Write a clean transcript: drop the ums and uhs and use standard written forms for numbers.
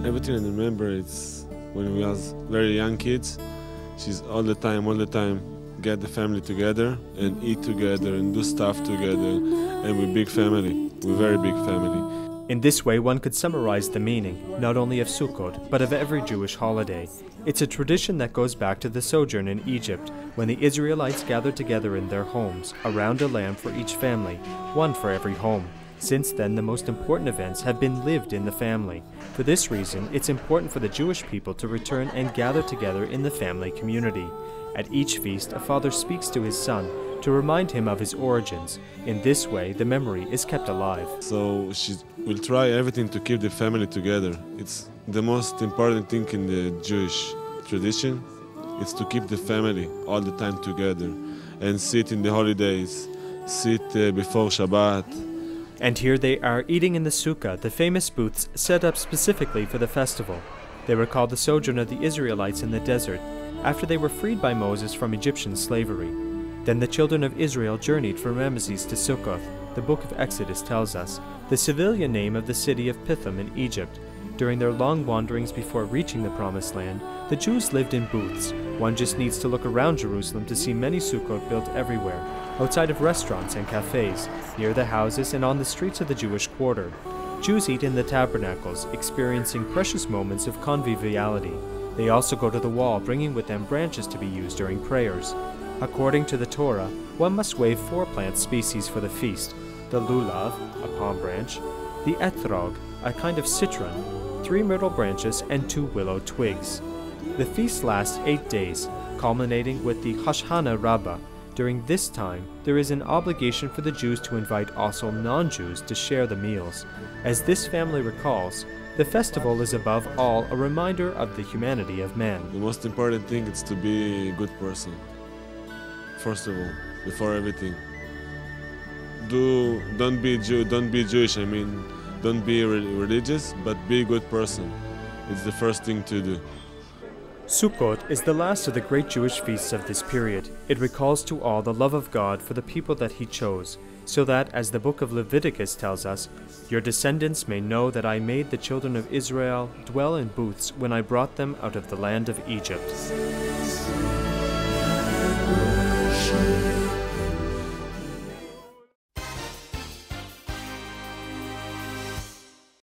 Everything I remember it's when we was very young kids. She's all the time, get the family together and eat together and do stuff together. And we're big family, we're very big family. In this way, one could summarize the meaning, not only of Sukkot, but of every Jewish holiday. It's a tradition that goes back to the sojourn in Egypt, when the Israelites gathered together in their homes, around a lamb for each family, one for every home. Since then, the most important events have been lived in the family. For this reason, it's important for the Jewish people to return and gather together in the family community. At each feast, a father speaks to his son to remind him of his origins. In this way, the memory is kept alive. So she will try everything to keep the family together. It's the most important thing in the Jewish tradition. It's to keep the family all the time together and sit in the holidays, sit before Shabbat. And here they are eating in the sukkah, the famous booths set up specifically for the festival. They were called the sojourn of the Israelites in the desert, after they were freed by Moses from Egyptian slavery. Then the children of Israel journeyed from Ramesses to Succoth, the book of Exodus tells us, the civilian name of the city of Pithom in Egypt. During their long wanderings before reaching the Promised Land, the Jews lived in booths. One just needs to look around Jerusalem to see many sukkot built everywhere, outside of restaurants and cafes, near the houses and on the streets of the Jewish quarter. Jews eat in the tabernacles, experiencing precious moments of conviviality. They also go to the wall, bringing with them branches to be used during prayers. According to the Torah, one must wave 4 plant species for the feast: the lulav, a palm branch, the etrog, a kind of citron, 3 myrtle branches, and 2 willow twigs. The feast lasts 8 days, culminating with the Hoshana Rabbah. During this time, there is an obligation for the Jews to invite also non-Jews to share the meals. As this family recalls, the festival is above all a reminder of the humanity of man. The most important thing is to be a good person. First of all, before everything. Don't be Jewish, I mean, don't be religious, but be a good person. It's the first thing to do. Sukkot is the last of the great Jewish feasts of this period. It recalls to all the love of God for the people that He chose, so that, as the book of Leviticus tells us, your descendants may know that I made the children of Israel dwell in booths when I brought them out of the land of Egypt.